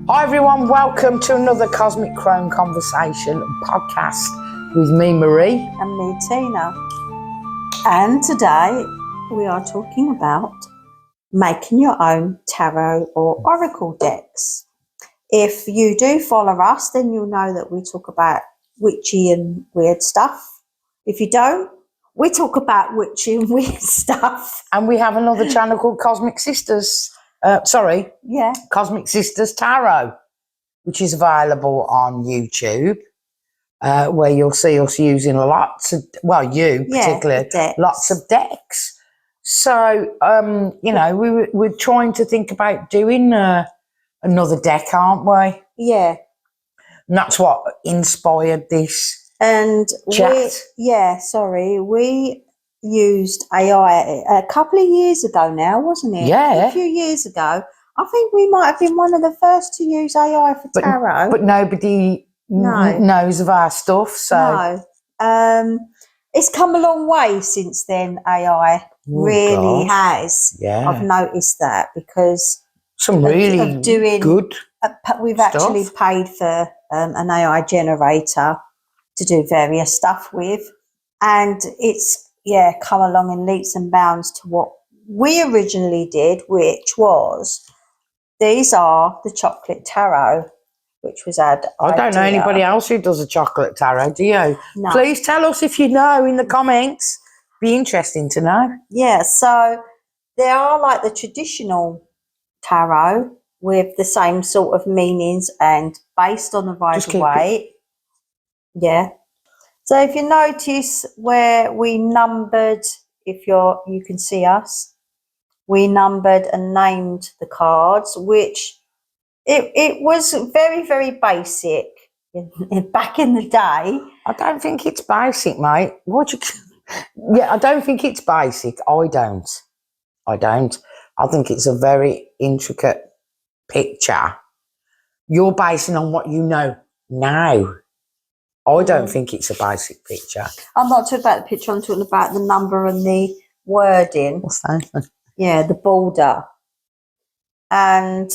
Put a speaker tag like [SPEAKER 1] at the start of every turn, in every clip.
[SPEAKER 1] Hi everyone, welcome to another Cosmic Crone Conversation podcast with me, Marie.
[SPEAKER 2] And me, Tina. And today we are talking about making your own tarot or oracle decks. If you do follow us, then you'll know that we talk about witchy and weird stuff. If you don't, we talk about witchy and weird stuff.
[SPEAKER 1] And we have another channel called Cosmic Sisters. Cosmic Sisters Tarot, which is available on YouTube, where you'll see us using lots of, particularly, lots of decks. So, we're trying to think about doing another deck, aren't we?
[SPEAKER 2] Yeah.
[SPEAKER 1] And that's what inspired this
[SPEAKER 2] chat. We used AI a couple of years ago now, wasn't it?
[SPEAKER 1] Yeah.
[SPEAKER 2] A few years ago. I think we might have been one of the first to use AI for tarot.
[SPEAKER 1] But nobody knows of our stuff. So
[SPEAKER 2] no. It's come a long way since then, AI really has.
[SPEAKER 1] Yeah.
[SPEAKER 2] I've noticed that because
[SPEAKER 1] some really good
[SPEAKER 2] we've
[SPEAKER 1] stuff.
[SPEAKER 2] Actually paid for an AI generator to do various stuff with. And it's come along in leaps and bounds to what we originally did, which was these are the chocolate tarot, which was our
[SPEAKER 1] I don't know anybody else who does a chocolate tarot, do you?
[SPEAKER 2] No.
[SPEAKER 1] Please tell us if you know in the comments. Be interesting to know.
[SPEAKER 2] Yeah, so they are like the traditional tarot with the same sort of meanings and based on the Rider-Waite. Yeah. So if you notice where we numbered, you can see us, we numbered and named the cards, which it was very, very basic back in the day.
[SPEAKER 1] I don't think it's basic, mate. I don't think it's basic. I don't. I think it's a very intricate picture. You're basing on what you know now. I don't think it's a basic picture.
[SPEAKER 2] I'm not talking about the picture, I'm talking about the number and the wording.
[SPEAKER 1] What's that?
[SPEAKER 2] Yeah, the border. And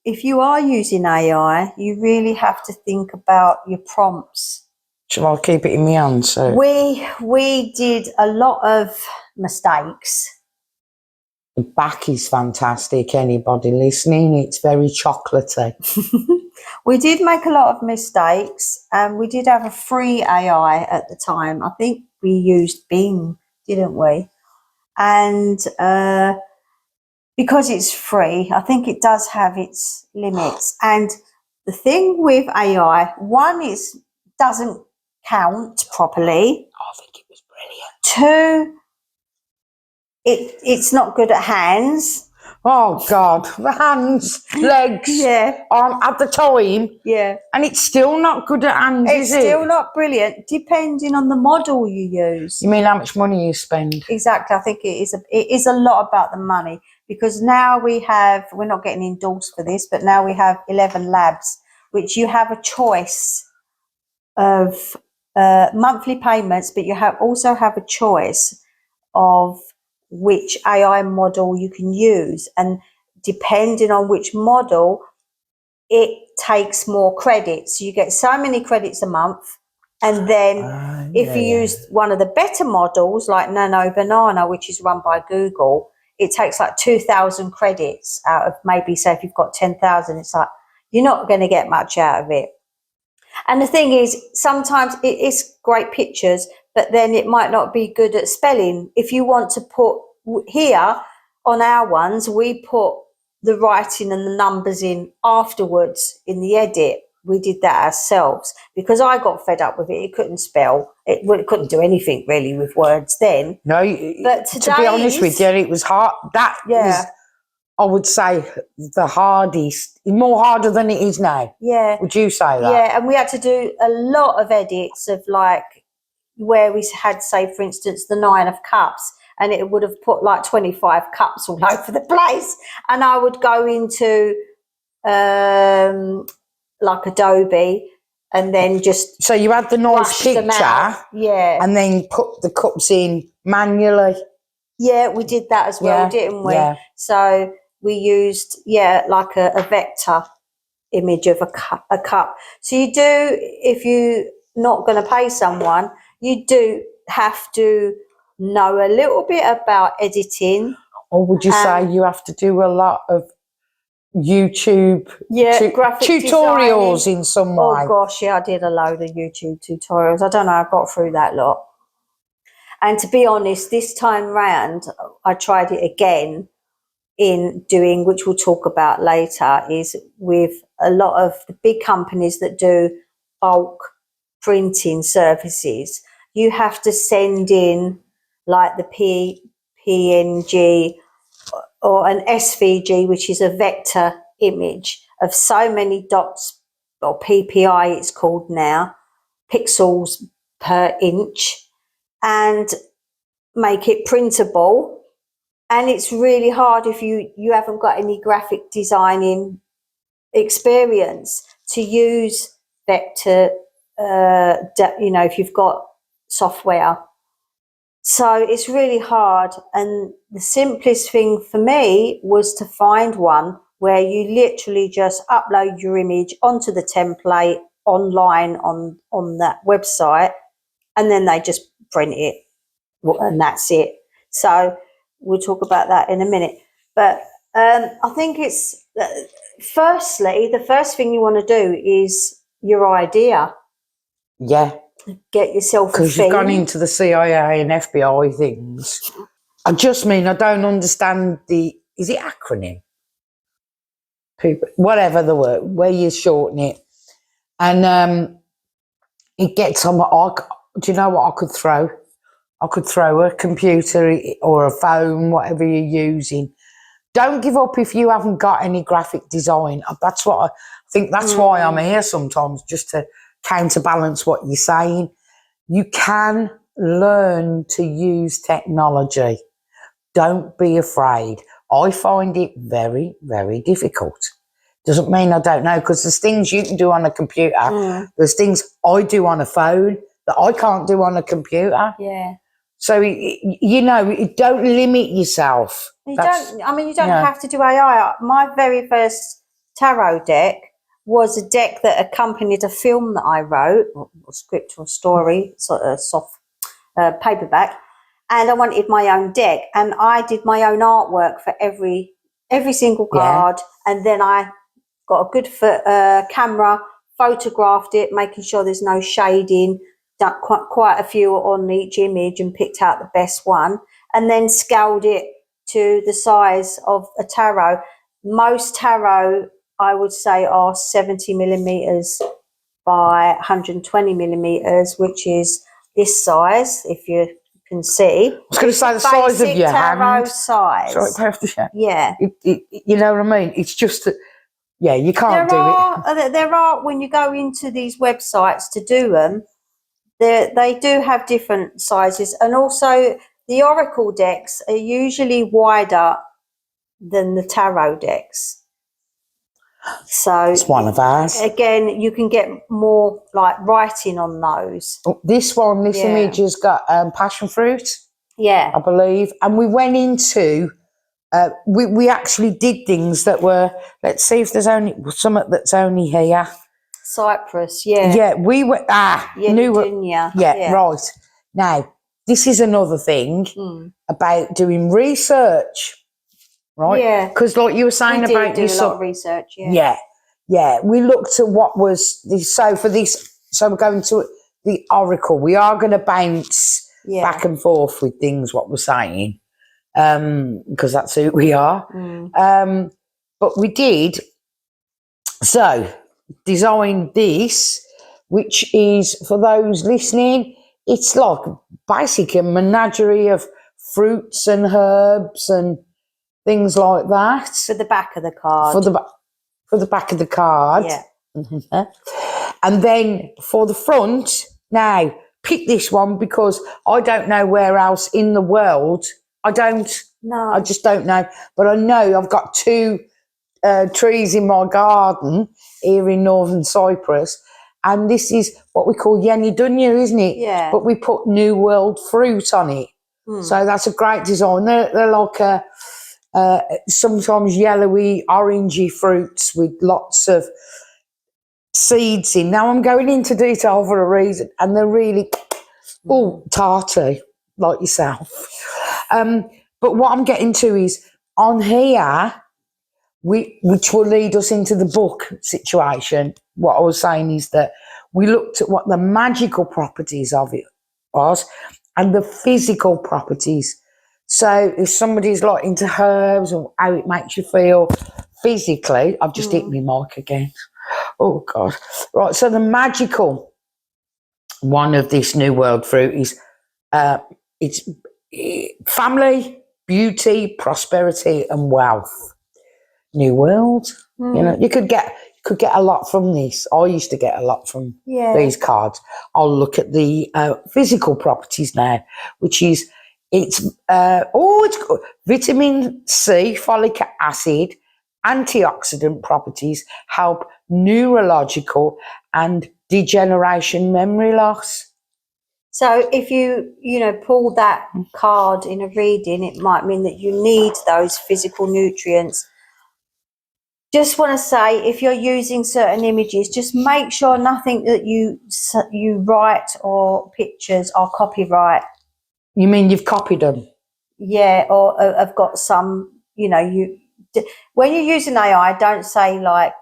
[SPEAKER 2] if you are using AI, you really have to think about your prompts.
[SPEAKER 1] Shall I keep it in my hand? So
[SPEAKER 2] we did a lot of mistakes.
[SPEAKER 1] The back is fantastic. Anybody listening, it's very chocolatey.
[SPEAKER 2] We did make a lot of mistakes, and we did have a free AI at the time. I think we used Bing, didn't we? And because it's free, I think it does have its limits. And the thing with AI, one, is doesn't count properly.
[SPEAKER 1] I think it was brilliant.
[SPEAKER 2] 2, it's not good at hands.
[SPEAKER 1] Oh God, the hands, legs.
[SPEAKER 2] Yeah.
[SPEAKER 1] At the time.
[SPEAKER 2] Yeah.
[SPEAKER 1] And it's still not good at hands,
[SPEAKER 2] is it? It's still not brilliant, depending on the model you use.
[SPEAKER 1] You mean how much money you spend?
[SPEAKER 2] Exactly. I think it is a lot about the money, because now we're not getting endorsed for this, but now we have 11 labs, which you have a choice of monthly payments, but you also have a choice of which AI model you can use, and depending on which model, it takes more credits. You get so many credits a month, and then if you use one of the better models like Nano Banana, which is run by Google, it takes like 2,000 credits out of maybe, say if you've got 10,000, it's like you're not going to get much out of it. And the thing is, sometimes it is great pictures, but then it might not be good at spelling. If you want to put here on our ones, we put the writing and the numbers in afterwards in the edit. We did that ourselves because I got fed up with it. It couldn't spell. It couldn't do anything really with words then.
[SPEAKER 1] No, but to be honest with you, it was hard. That was, I would say, the hardest, more harder than it is now.
[SPEAKER 2] Yeah.
[SPEAKER 1] Would you say that?
[SPEAKER 2] Yeah, and we had to do a lot of edits of like where we had, say, for instance, the 9 of Cups, and it would have put like 25 cups all over the place. And I would go into like Adobe and then just...
[SPEAKER 1] So you had the nice picture, and then put the cups in manually.
[SPEAKER 2] Yeah, we did that as well, didn't we? Yeah. So we used, like a vector image of a cup. So you do, if you're not going to pay someone, you do have to know a little bit about editing.
[SPEAKER 1] Or would you say you have to do a lot of YouTube
[SPEAKER 2] graphic
[SPEAKER 1] tutorials
[SPEAKER 2] designing.
[SPEAKER 1] in some way?
[SPEAKER 2] Oh gosh, yeah, I did a load of YouTube tutorials. I don't know, I got through that lot. And to be honest, this time round, I tried it again in doing, which we'll talk about later, is with a lot of the big companies that do bulk printing services. You have to send in like the PNG or an SVG, which is a vector image of so many dots, or PPI it's called now, pixels per inch, and make it printable. And it's really hard if you haven't got any graphic designing experience to use vector, if you've got software. So it's really hard. And the simplest thing for me was to find one where you literally just upload your image onto the template online on that website, and then they just print it, and that's it. So we'll talk about that in a minute. But I think it's, firstly, the first thing you want to do is your idea.
[SPEAKER 1] Yeah.
[SPEAKER 2] Get yourself a
[SPEAKER 1] because you've gone into the CIA and FBI things. I don't understand is it acronym? Whatever the word, where you shorten it. And it gets on do you know what I could throw? I could throw a computer or a phone, whatever you're using. Don't give up if you haven't got any graphic design. That's what I think. That's why I'm here sometimes, just to counterbalance what you're saying. You can learn to use technology. Don't be afraid. I find it very, very difficult. Doesn't mean I don't know, because there's things you can do on a computer. There's things I do on a phone that I can't do on a computer.
[SPEAKER 2] Yeah.
[SPEAKER 1] So, don't limit yourself.
[SPEAKER 2] You don't have to do AI. My very first tarot deck was a deck that accompanied a film that I wrote, or script or story, sort of soft paperback, and I wanted my own deck, and I did my own artwork for every single card, and then I got a good camera, photographed it, making sure there's no shading, done quite a few on each image and picked out the best one, and then scaled it to the size of a tarot. Most tarot, I would say, are 70 millimeters by 120 millimeters, which is this size, if you can see.
[SPEAKER 1] I was going to say the size of your
[SPEAKER 2] tarot
[SPEAKER 1] hand.
[SPEAKER 2] size. Yeah.
[SPEAKER 1] You know what I mean? It's just that, you can't do it.
[SPEAKER 2] There are, when you go into these websites to do them, they do have different sizes, and also the oracle decks are usually wider than the tarot decks. So
[SPEAKER 1] it's one of ours.
[SPEAKER 2] Again, you can get more like writing on those.
[SPEAKER 1] This image has got passion fruit.
[SPEAKER 2] Yeah,
[SPEAKER 1] I believe. And we went into, we actually did things that were, let's see if there's only something that's only here.
[SPEAKER 2] Cyprus, yeah.
[SPEAKER 1] Yeah, we were,
[SPEAKER 2] yeah,
[SPEAKER 1] right. Now, this is another thing about doing research, right?
[SPEAKER 2] Yeah.
[SPEAKER 1] Because like you were saying about
[SPEAKER 2] do a lot of research,
[SPEAKER 1] Yeah. We looked at what was this, so we're going to the oracle. We are going to bounce back and forth with things, what we're saying, because that's who we are. But we did, design this, which is, for those listening, it's like basically a menagerie of fruits and herbs and things like that.
[SPEAKER 2] For the back of the card.
[SPEAKER 1] For the back of the card.
[SPEAKER 2] Yeah.
[SPEAKER 1] And then for the front, now pick this one because I don't know where else in the world. I just don't know. But I know I've got two trees in my garden here in northern Cyprus, and this is what we call Yeni Dunya, isn't it?
[SPEAKER 2] Yeah.
[SPEAKER 1] But we put New World fruit on it. So that's a great design. They're like sometimes yellowy, orangey fruits with lots of seeds in. Now I'm going into detail for a reason, and they're really tarty, like yourself. But what I'm getting to is on here, which will lead us into the book situation. What I was saying is that we looked at what the magical properties of it was and the physical properties. So if somebody's like into herbs or how it makes you feel physically, I've just hit my mic again. Oh God. Right. So the magical one of this New World fruit is it's family, beauty, prosperity, and wealth. New World. You know, you could get a lot from this. I used to get a lot from these cards. I'll look at the physical properties now, which is it's good. Vitamin C, folic acid, antioxidant properties help neurological and degeneration memory loss.
[SPEAKER 2] So if you pull that card in a reading, it might mean that you need those physical nutrients. Just want to say, if you're using certain images, just make sure nothing that you write or pictures are copyright.
[SPEAKER 1] You mean you've copied them?
[SPEAKER 2] Yeah, or have got some, when you're using AI, don't say like,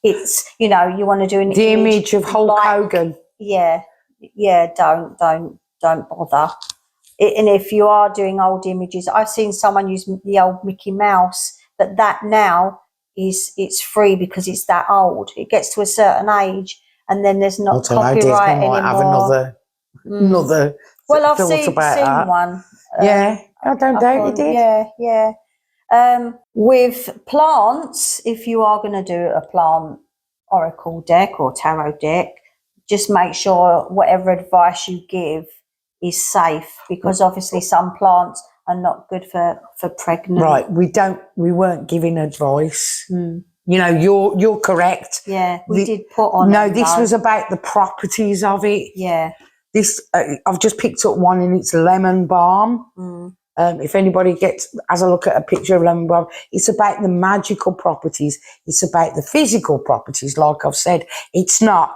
[SPEAKER 2] it's, you want to do
[SPEAKER 1] the image of Hulk Hogan.
[SPEAKER 2] Yeah, don't bother. And if you are doing old images, I've seen someone use the old Mickey Mouse, but that now it's free because it's that old. It gets to a certain age, and then there's not copyright anymore.
[SPEAKER 1] Might have another.
[SPEAKER 2] Well, I've seen one.
[SPEAKER 1] Yeah, I don't doubt you did.
[SPEAKER 2] Yeah. With plants, if you are going to do a plant oracle deck or tarot deck, just make sure whatever advice you give is safe, because obviously some plants are not good for pregnant.
[SPEAKER 1] Right, we weren't giving advice. You're correct.
[SPEAKER 2] Yeah, we did put on.
[SPEAKER 1] No, this was about the properties of it.
[SPEAKER 2] Yeah.
[SPEAKER 1] This I've just picked up one, and it's lemon balm. If anybody has a look at a picture of lemon balm, it's about the magical properties. It's about the physical properties. Like I've said, it's not.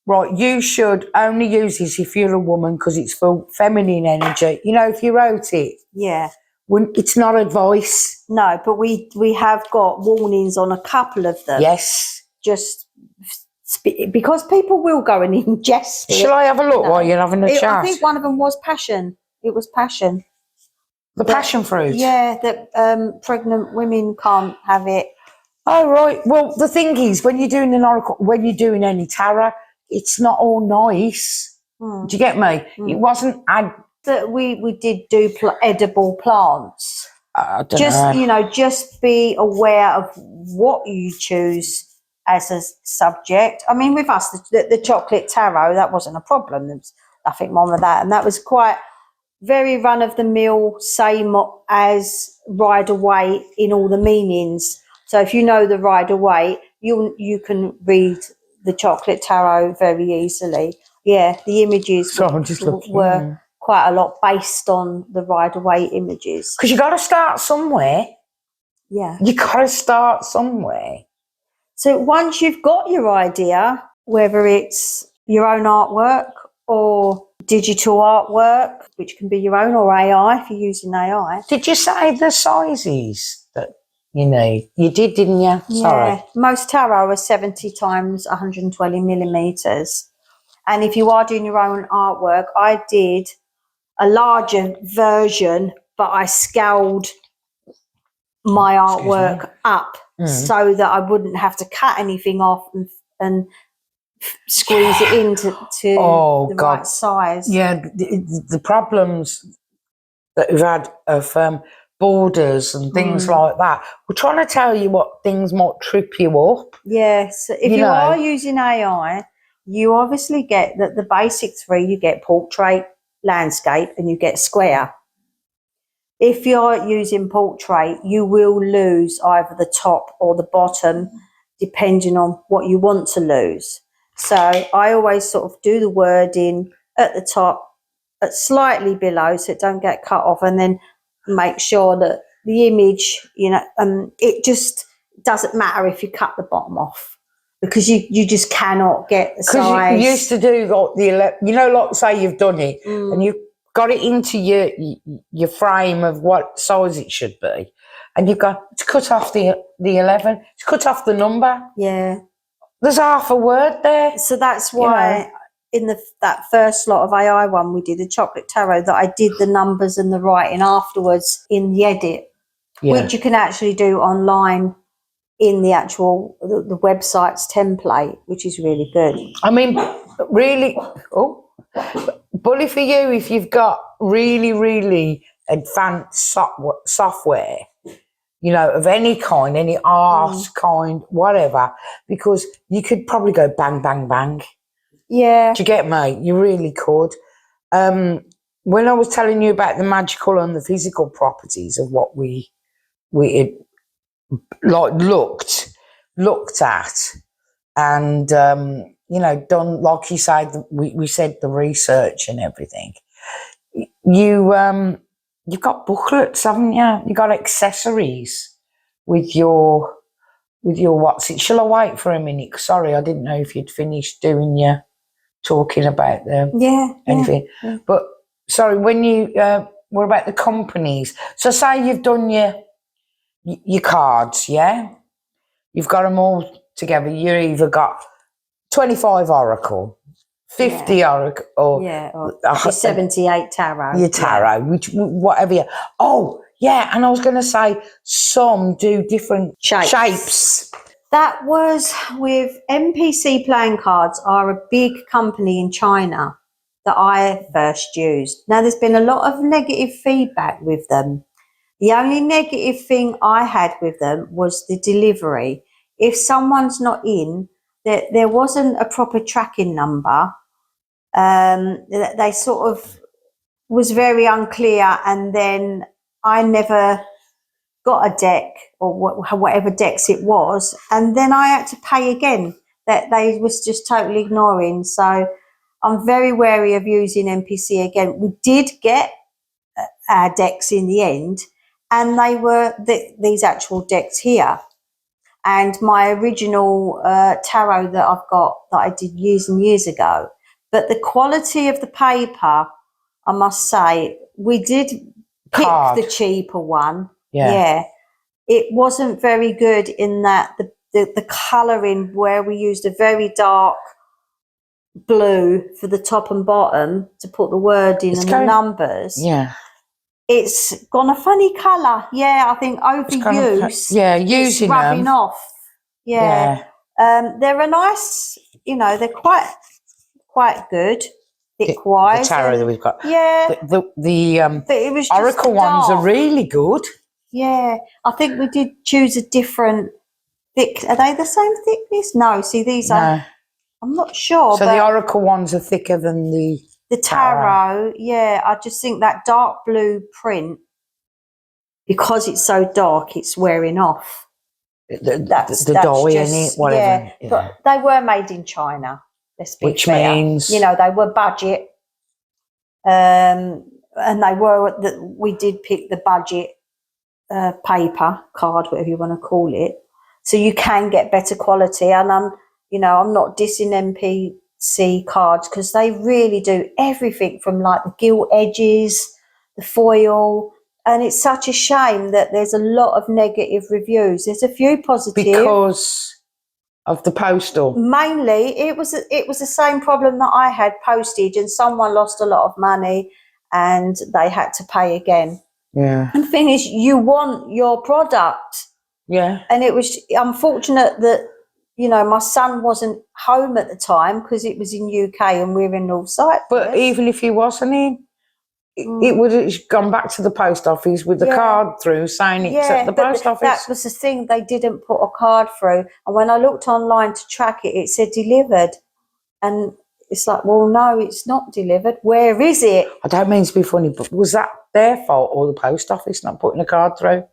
[SPEAKER 1] Right, you should only use this if you're a woman because it's for feminine energy. If you wrote it.
[SPEAKER 2] Yeah.
[SPEAKER 1] It's not advice.
[SPEAKER 2] No, but we have got warnings on a couple of them.
[SPEAKER 1] Yes.
[SPEAKER 2] Just because people will go and ingest it.
[SPEAKER 1] Shall I have a look while you're having a chat?
[SPEAKER 2] I think one of them was passion. It was passion.
[SPEAKER 1] The passion fruit?
[SPEAKER 2] Yeah, that pregnant women can't have it.
[SPEAKER 1] Oh, right. Well, the thing is, when you're doing an oracle, when you're doing any tarot, it's not all nice. Do you get me? It wasn't...
[SPEAKER 2] that we did do edible plants.
[SPEAKER 1] I don't know.
[SPEAKER 2] Just be aware of what you choose as a subject. I mean, with us, the chocolate tarot, that wasn't a problem. There was nothing wrong with that. And that was quite very run-of-the-mill, same as Rider-Waite in all the meanings. So if you know the Rider-Waite, you can read the chocolate tarot very easily. Yeah, the images were quite a lot based on the Rider-Waite images.
[SPEAKER 1] Because you got to start somewhere.
[SPEAKER 2] Yeah.
[SPEAKER 1] You got to start somewhere.
[SPEAKER 2] So once you've got your idea, whether it's your own artwork or digital artwork, which can be your own, or AI if you're using AI.
[SPEAKER 1] Did you say the sizes that you need? You did, didn't you?
[SPEAKER 2] Yeah.
[SPEAKER 1] Sorry.
[SPEAKER 2] Most tarot are 70 times 120 millimeters. And if you are doing your own artwork, I did a larger version, but I scaled my artwork up so that I wouldn't have to cut anything off and squeeze it into the right size.
[SPEAKER 1] Yeah, the problems that we've had of borders and things like that. We're trying to tell you what things might trip you up.
[SPEAKER 2] Yes, if you are using AI, you obviously get that the basic three. You get portrait, landscape, and you get square. If you're using portrait, you will lose either the top or the bottom, depending on what you want to lose. So I always sort of do the wording at the top, slightly below, so it don't get cut off, and then make sure that the image, it just doesn't matter if you cut the bottom off, because you just cannot get the size.
[SPEAKER 1] Because you used to do like like say you've done it and you've got it into your frame of what size it should be, and you've got to cut off the 11, it's cut off the number.
[SPEAKER 2] Yeah.
[SPEAKER 1] There's half a word there.
[SPEAKER 2] So that's why in that first lot of AI one we did, the chocolate tarot, that I did the numbers and the writing afterwards in the edit, which you can actually do online in the actual the website's template, which is really good.
[SPEAKER 1] I mean, really, bully for you if you've got really, really advanced software, of any kind, any art kind, whatever, because you could probably go bang, bang, bang.
[SPEAKER 2] Yeah.
[SPEAKER 1] Do you get me? You really could. When I was telling you about the magical and the physical properties of what we had, like looked at, and done, like you said, we said the research and everything. You've got booklets, haven't you? You've got accessories with your what's it? Shall I wait for a minute? Sorry, I didn't know if you'd finished doing your talking about them. Anything.
[SPEAKER 2] Yeah.
[SPEAKER 1] But sorry, when you what about the companies? So say you've done your cards, yeah? You've got them all together. You either got 25 Oracle, 50 Oracle, or
[SPEAKER 2] 78 tarot.
[SPEAKER 1] Your tarot, whatever. Oh, yeah, and I was going to say some do different shapes.
[SPEAKER 2] That was with MPC playing cards, are a big company in China that I first used. Now, there's been a lot of negative feedback with them. The only negative thing I had with them was the delivery. If someone's not in, there wasn't a proper tracking number. They sort of was very unclear, and then I never got a deck or whatever decks it was, and then I had to pay again. That they was just totally ignoring. So I'm very wary of using MPC again. We did get our decks in the end, and they were these actual decks here. And my original tarot that I've got that I did years and years ago. But the quality of the paper, I must say, we did pick the cheaper one. Yeah. It wasn't very good in that the colouring, where we used a very dark blue for the top and bottom to put the word in the numbers.
[SPEAKER 1] Yeah.
[SPEAKER 2] It's gone a funny colour. Yeah, I think overuse.
[SPEAKER 1] Using
[SPEAKER 2] it's rubbing
[SPEAKER 1] them
[SPEAKER 2] off. Yeah. They're a nice, they're quite good. Thick-wise.
[SPEAKER 1] The tarot that we've got.
[SPEAKER 2] Yeah.
[SPEAKER 1] The
[SPEAKER 2] but it was
[SPEAKER 1] Oracle ones are really good.
[SPEAKER 2] Yeah. I think we did choose a different thick. Are they the same thickness? No. See, these are. I'm not sure.
[SPEAKER 1] So the Oracle ones are thicker than the
[SPEAKER 2] tarot. Yeah. I just think that dark blue print, because it's so dark, it's wearing off.
[SPEAKER 1] That's dye in it, whatever.
[SPEAKER 2] Yeah. But they were made in China.
[SPEAKER 1] Which means,
[SPEAKER 2] they were budget, and we did pick the budget paper card, whatever you want to call it, so you can get better quality. And I'm not dissing MPC cards, because they really do everything from like the gilt edges, the foil, and it's such a shame that there's a lot of negative reviews. There's a few positive
[SPEAKER 1] because of the postal.
[SPEAKER 2] Mainly, it was the same problem that I had, postage, and someone lost a lot of money and they had to pay again.
[SPEAKER 1] Yeah.
[SPEAKER 2] And the thing is, you want your product.
[SPEAKER 1] Yeah.
[SPEAKER 2] And it was unfortunate that, my son wasn't home at the time, because it was in UK and we're in North Cyprus.
[SPEAKER 1] But even if he wasn't in, it would have gone back to the post office with the card through saying it's at the post office.
[SPEAKER 2] That was the thing. They didn't put a card through. And when I looked online to track it, it said delivered. And it's like, well, no, it's not delivered. Where is it?
[SPEAKER 1] I don't mean to be funny, but was that their fault, or the post office not putting a card through?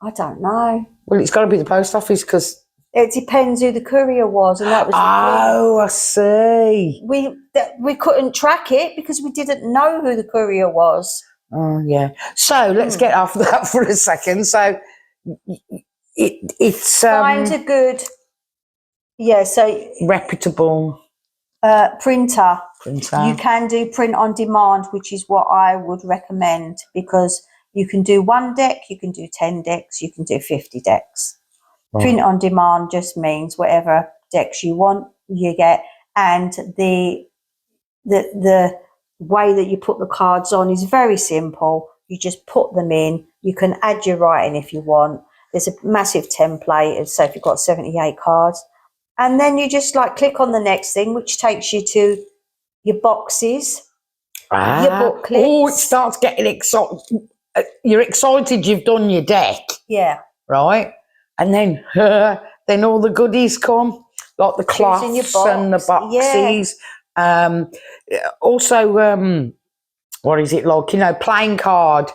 [SPEAKER 2] I don't know.
[SPEAKER 1] Well, it's got to be the post office, because
[SPEAKER 2] it depends who the courier was, and that was.
[SPEAKER 1] Oh, I see.
[SPEAKER 2] We couldn't track it because we didn't know who the courier was.
[SPEAKER 1] Oh, yeah. So let's get off that for a second. So it's
[SPEAKER 2] Find a good, so
[SPEAKER 1] reputable
[SPEAKER 2] printer.
[SPEAKER 1] printer.
[SPEAKER 2] You can do print on demand, which is what I would recommend, because you can do 1 deck, you can do 10 decks, you can do 50 decks. Print on demand just means whatever decks you want, you get, and the way that you put the cards on is very simple. You just put them in. You can add your writing if you want. There's a massive template. So if you've got 78 cards, and then you just like click on the next thing, which takes you to your boxes, your booklets.
[SPEAKER 1] Oh, it starts getting excited. You're excited you've done your deck.
[SPEAKER 2] Yeah.
[SPEAKER 1] Right? And then all the goodies come, like the cloths and the boxes. Yeah. Also, what is it like? You know, playing card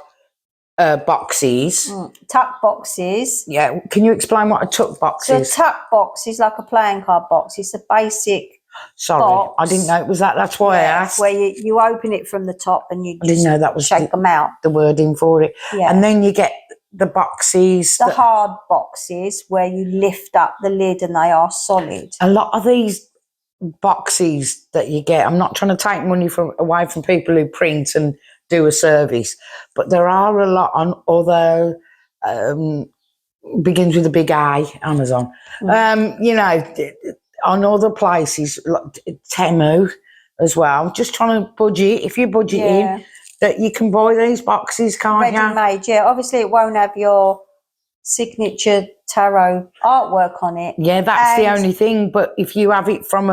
[SPEAKER 1] boxes.
[SPEAKER 2] Tuck boxes.
[SPEAKER 1] Yeah. Can you explain what a tuck box is?
[SPEAKER 2] So a tuck box is like a playing card box. It's a basic box.
[SPEAKER 1] I didn't know it was that. That's why I asked.
[SPEAKER 2] Where you open it from the top and you just
[SPEAKER 1] I didn't know that was
[SPEAKER 2] shake them out.
[SPEAKER 1] The wording for it.
[SPEAKER 2] Yeah.
[SPEAKER 1] And then you get the boxes.
[SPEAKER 2] The hard boxes where you lift up the lid and they are solid. A
[SPEAKER 1] lot of these boxes that you get, I'm not trying to take money away from people who print and do a service, but there are a lot on other, begins with a big I, Amazon. You know, on other places, like Temu as well, just trying to budget, if you budget in, that you can buy these boxes, can't you?
[SPEAKER 2] Ready-made, yeah. Obviously, it won't have your signature tarot artwork on it.
[SPEAKER 1] Yeah, that's the only thing. But if you have it from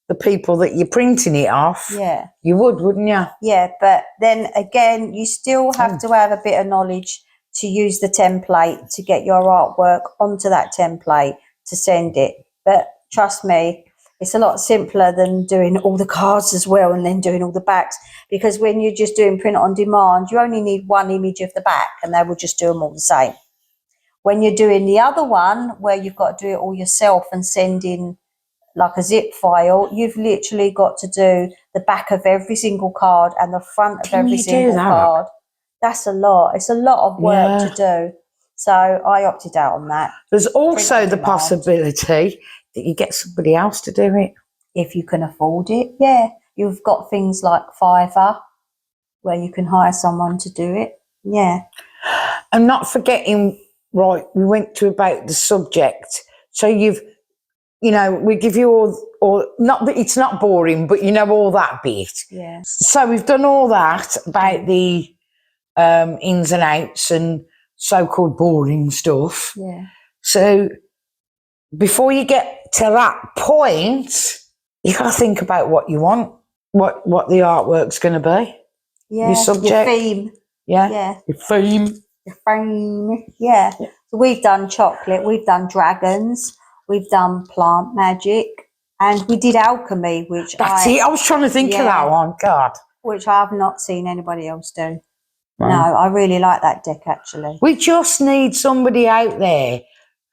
[SPEAKER 1] the people that you're printing it off, you would, wouldn't you?
[SPEAKER 2] Yeah, but then again, you still have to have a bit of knowledge to use the template to get your artwork onto that template to send it. But trust me, it's a lot simpler than doing all the cards as well and then doing all the backs, because when you're just doing print on demand, you only need one image of the back and they will just do them all the same. When you're doing the other one where you've got to do it all yourself and send in like a zip file, you've literally got to do the back of every single card and the front of every single card. That's a lot. It's a lot of work to do. So I opted out on that.
[SPEAKER 1] There's also the possibility that you get somebody else to do it.
[SPEAKER 2] If you can afford it, yeah. You've got things like Fiverr where you can hire someone to do it. Yeah.
[SPEAKER 1] And not forgetting, right, we went to about the subject. So we give you all, not that it's not boring, but you know all that bit.
[SPEAKER 2] Yeah.
[SPEAKER 1] So we've done all that about the ins and outs and so-called boring stuff.
[SPEAKER 2] Yeah.
[SPEAKER 1] So before you get to that point, you got to think about what you want, what the artwork's going to be.
[SPEAKER 2] Yeah.
[SPEAKER 1] Your subject.
[SPEAKER 2] Your theme.
[SPEAKER 1] Yeah.
[SPEAKER 2] Yeah.
[SPEAKER 1] Your theme.
[SPEAKER 2] Your theme. Yeah. So we've done chocolate, we've done dragons, we've done plant magic, and we did alchemy, which
[SPEAKER 1] That's it. I was trying to think of that one. God.
[SPEAKER 2] Which I have not seen anybody else do. No, I really like that deck, actually.
[SPEAKER 1] We just need somebody out there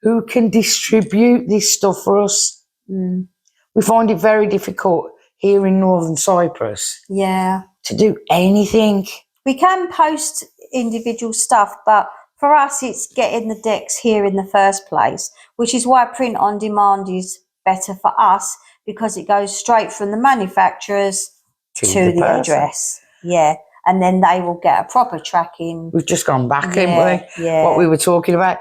[SPEAKER 1] who can distribute this stuff for us. We find it very difficult here in Northern Cyprus.
[SPEAKER 2] Yeah.
[SPEAKER 1] To do anything.
[SPEAKER 2] We can post individual stuff, but for us, it's getting the decks here in the first place, which is why print on demand is better for us, because it goes straight from the manufacturers to the address. Yeah. And then they will get a proper tracking.
[SPEAKER 1] We've just gone back, haven't we?
[SPEAKER 2] Yeah.
[SPEAKER 1] What we were talking about.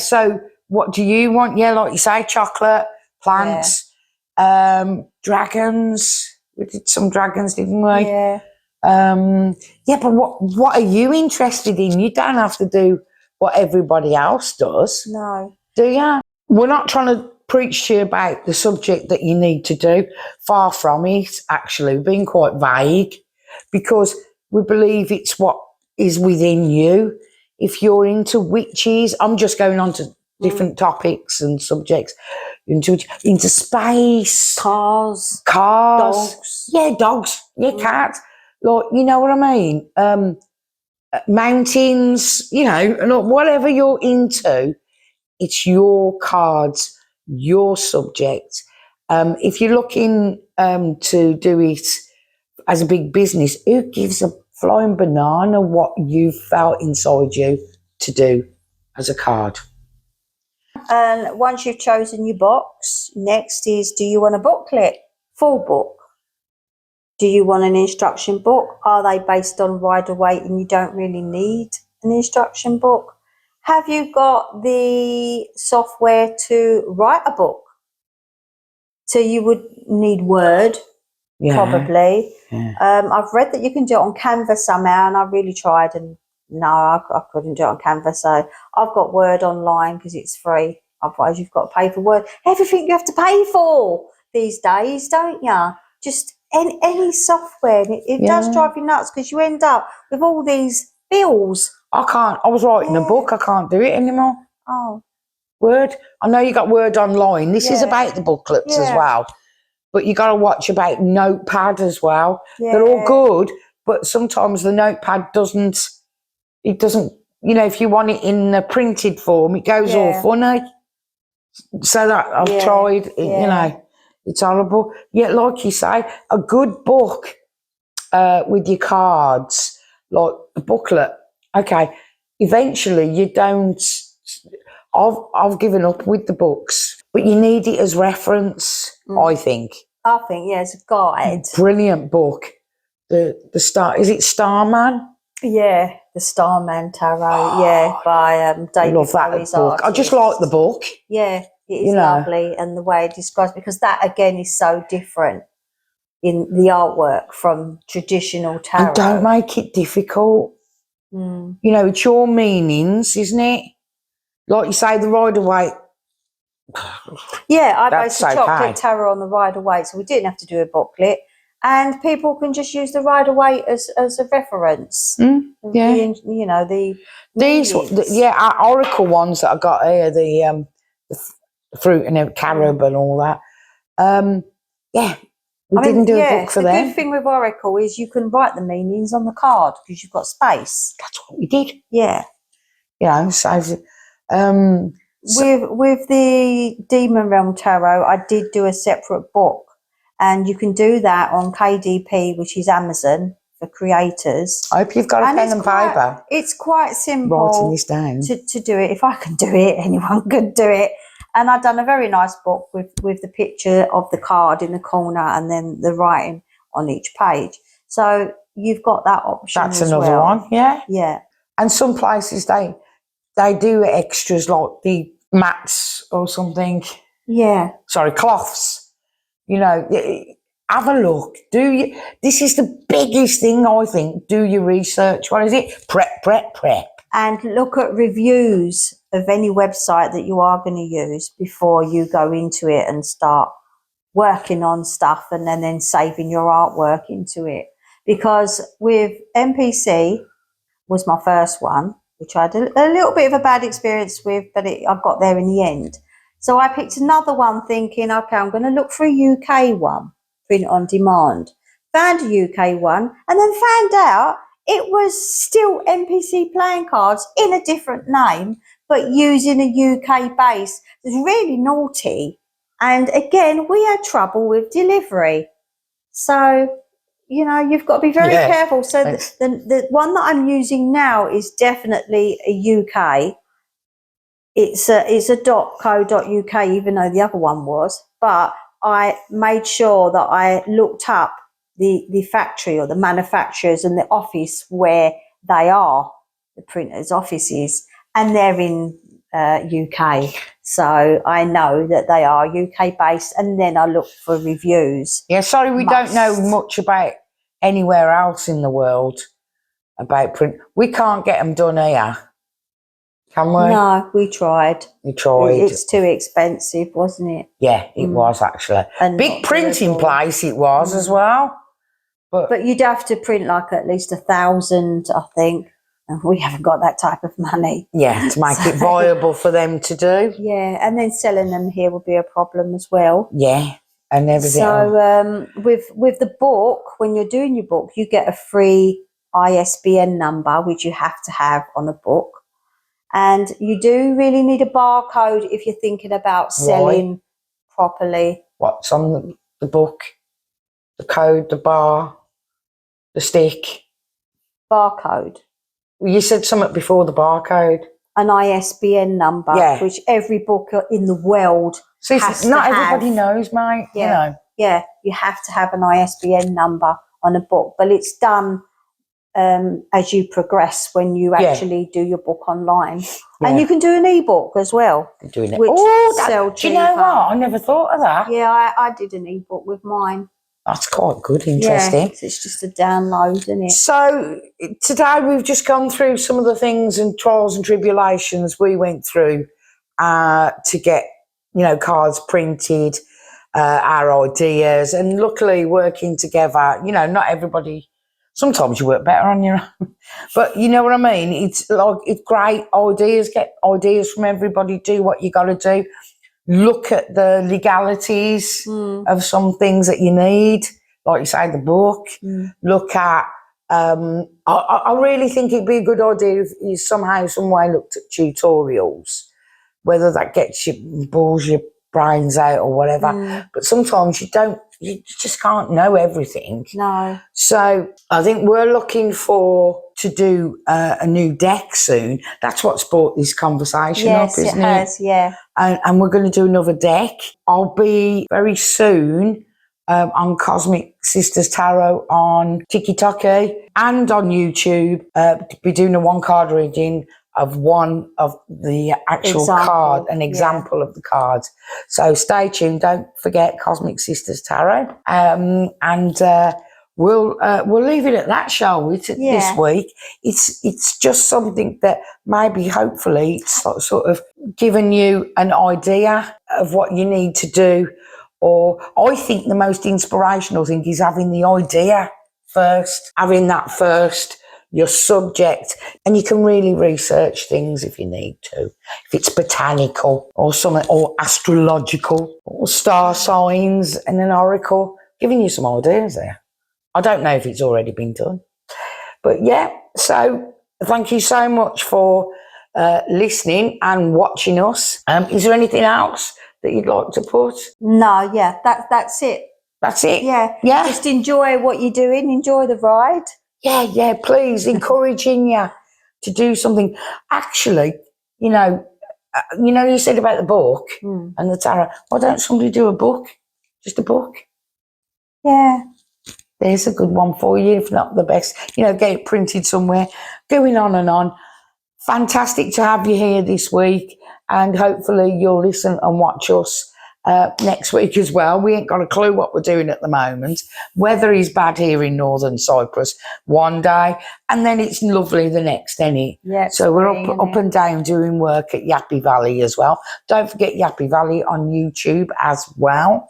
[SPEAKER 1] So what do you want? Yeah, like you say, chocolate, plants, dragons. We did some dragons, didn't we?
[SPEAKER 2] Yeah.
[SPEAKER 1] But what are you interested in? You don't have to do what everybody else does.
[SPEAKER 2] No.
[SPEAKER 1] Do you? We're not trying to preach to you about the subject that you need to do. Far from it, actually, being quite vague, because we believe it's what is within you. If you're into witches, I'm just going on to different topics and subjects, into space.
[SPEAKER 2] Cars.
[SPEAKER 1] Dogs. Yeah, dogs. Yeah, cats. Like, you know what I mean? Mountains, and whatever you're into, it's your cards, your subject. If you're looking to do it as a big business, who gives a flying banana what you felt inside you to do as a card.
[SPEAKER 2] And once you've chosen your box, next is, do you want a booklet? Full book. Do you want an instruction book? Are they based on rider weight and you don't really need an instruction book? Have you got the software to write a book? So you would need Word, probably.
[SPEAKER 1] Yeah.
[SPEAKER 2] I've read that you can do it on Canva somehow, and I really tried, and no, I couldn't do it on Canva. So I've got Word online because it's free. Otherwise, you've got to pay for Word. Everything you have to pay for these days, don't you? Just any software. It does drive you nuts because you end up with all these bills.
[SPEAKER 1] I was writing a book. I can't do it anymore.
[SPEAKER 2] Oh.
[SPEAKER 1] Word. I know you got Word online. This is about the booklets as well. But you got to watch about Notepad as well.
[SPEAKER 2] Yeah.
[SPEAKER 1] They're all good, but sometimes the Notepad doesn't, you know, if you want it in a printed form, it goes all funny. So that I've tried, you know, it's horrible. Yet, like you say, a good book with your cards, like a booklet, okay, eventually you don't, I've given up with the books, but you need it as reference, I think.
[SPEAKER 2] I think, it's a guide.
[SPEAKER 1] Brilliant book. The Star, is it Starman?
[SPEAKER 2] Yeah, the Starman Tarot, by David
[SPEAKER 1] I love that
[SPEAKER 2] Bowie's
[SPEAKER 1] book. I just like the book.
[SPEAKER 2] Yeah, it is lovely, and the way it describes, because that again is so different in the artwork from traditional tarot.
[SPEAKER 1] And don't make it difficult. You know, it's your meanings, isn't it? Like you say, the Rider-Waite.
[SPEAKER 2] Yeah, I based the chocolate tarot on the Rider-Waite, so we didn't have to do a booklet. And people can just use the Rider-Waite as a reference. You know,
[SPEAKER 1] these, our Oracle ones that I got here, the fruit and the carob and all that. We didn't do a book for them.
[SPEAKER 2] The good thing with Oracle is you can write the meanings on the card because you've got space.
[SPEAKER 1] That's what we did.
[SPEAKER 2] Yeah.
[SPEAKER 1] You know, saves it.
[SPEAKER 2] With the Demon Realm Tarot, I did do a separate book, and you can do that on KDP, which is Amazon for creators.
[SPEAKER 1] I hope you've got a pen and paper.
[SPEAKER 2] It's quite simple.
[SPEAKER 1] Writing this down.
[SPEAKER 2] To do it. If I can do it, anyone could do it. And I've done a very nice book with the picture of the card in the corner and then the writing on each page. So you've got that option.
[SPEAKER 1] That's another one, yeah.
[SPEAKER 2] Yeah.
[SPEAKER 1] And some places they do extras like the mats or something.
[SPEAKER 2] Yeah.
[SPEAKER 1] Sorry, cloths. You know, have a look. This is the biggest thing, I think. Do your research. What is it? Prep.
[SPEAKER 2] And look at reviews of any website that you are going to use before you go into it and start working on stuff and then saving your artwork into it. Because with MPC was my first one, which I had a little bit of a bad experience with, but I got there in the end. So I picked another one thinking, okay, I'm going to look for a UK one, print on demand. Found a UK one and then found out it was still MPC playing cards in a different name, but using a UK base. It was really naughty. And again, we had trouble with delivery. So, you know, you've got to be very careful. So the one that I'm using now is definitely a UK. It's a .co.uk, even though the other one was. But I made sure that I looked up the factory or the manufacturers and the office where they are, the printers' offices, and they're in UK. So I know that they are UK based, and then I look for reviews.
[SPEAKER 1] Yeah, sorry, we don't know much about anywhere else in the world about print. We can't get them done here, can we?
[SPEAKER 2] No, we tried.
[SPEAKER 1] We tried.
[SPEAKER 2] It's too expensive, wasn't it?
[SPEAKER 1] Yeah, it was actually.
[SPEAKER 2] And
[SPEAKER 1] big printing place it was as well.
[SPEAKER 2] But you'd have to print like at least 1,000, I think. And we haven't got that type of money.
[SPEAKER 1] Yeah, to make it viable for them to do.
[SPEAKER 2] Yeah, and then selling them here would be a problem as well.
[SPEAKER 1] Yeah, and everything.
[SPEAKER 2] So with the book, when you're doing your book, you get a free ISBN number, which you have to have on a book. And you do really need a barcode if you're thinking about selling properly.
[SPEAKER 1] What's on the book? The code, the bar, the stick.
[SPEAKER 2] barcode.
[SPEAKER 1] You said something before the barcode.
[SPEAKER 2] An ISBN number,
[SPEAKER 1] Yeah.
[SPEAKER 2] which every book in the world
[SPEAKER 1] So
[SPEAKER 2] has
[SPEAKER 1] not
[SPEAKER 2] to
[SPEAKER 1] everybody
[SPEAKER 2] have.
[SPEAKER 1] knows, mate.
[SPEAKER 2] Yeah.
[SPEAKER 1] You know.
[SPEAKER 2] Yeah, you have to have an ISBN number on a book, but it's done as you progress when you actually do your book online.
[SPEAKER 1] Yeah.
[SPEAKER 2] And you can do an ebook as well.
[SPEAKER 1] They're doing it.
[SPEAKER 2] Which
[SPEAKER 1] Do you know what? I never thought of that.
[SPEAKER 2] Yeah, I did an ebook with mine.
[SPEAKER 1] That's quite good, interesting.
[SPEAKER 2] Yeah, it's just a download, isn't it?
[SPEAKER 1] So today we've just gone through some of the things and trials and tribulations we went through to get, cards printed, our ideas, and luckily working together. Not everybody. Sometimes you work better on your own, but you know what I mean. It's great ideas. Get ideas from everybody. Do what you got to do. Look at the legalities of some things that you need, like you say, the book. Look at, I really think it'd be a good idea if you somehow, some way looked at tutorials, whether that balls your brains out or whatever. But sometimes you just can't know everything.
[SPEAKER 2] No.
[SPEAKER 1] So I think we're looking to do a new deck soon. That's what's brought this conversation up, isn't it?
[SPEAKER 2] Yes, it has, yeah.
[SPEAKER 1] And we're going to do another deck. I'll be very soon on Cosmic Sisters Tarot on TikTok and on YouTube. Be doing a one-card reading of one of the actual card, an example of the cards. So stay tuned. Don't forget Cosmic Sisters Tarot. And we'll leave it at that, shall we? This week, it's just something that maybe, hopefully, sort of giving you an idea of what you need to do. Or I think the most inspirational thing is having the idea first, having that first. Your subject, and you can really research things if you need to. If it's botanical or something, or astrological, or star signs and an oracle, giving you some ideas there. I don't know if it's already been done, but yeah. So thank you so much for listening and watching us. Is there anything else that you'd like to put?
[SPEAKER 2] No, yeah, that's it.
[SPEAKER 1] That's it.
[SPEAKER 2] Yeah. Just enjoy what you're doing. Enjoy the ride.
[SPEAKER 1] Yeah, please, encouraging you to do something. Actually, you said about the book and the tarot. Why don't somebody do a book? Just a book?
[SPEAKER 2] Yeah.
[SPEAKER 1] There's a good one for you, if not the best. Get it printed somewhere. Going on and on. Fantastic to have you here this week, and hopefully you'll listen and watch us next week as well. We ain't got a clue what we're doing at the moment. Weather is bad here in Northern Cyprus one day, and then it's lovely the next, any.
[SPEAKER 2] Yeah.
[SPEAKER 1] So we're up and down doing work at Yappy Valley as well. Don't forget Yappy Valley on YouTube as well.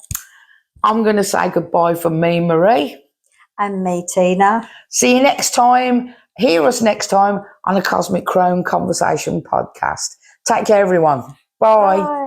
[SPEAKER 1] I'm going to say goodbye from me, Marie.
[SPEAKER 2] And me, Tina.
[SPEAKER 1] See you next time. Hear us next time on a Cosmic Chrome Conversation podcast. Take care, everyone. Bye.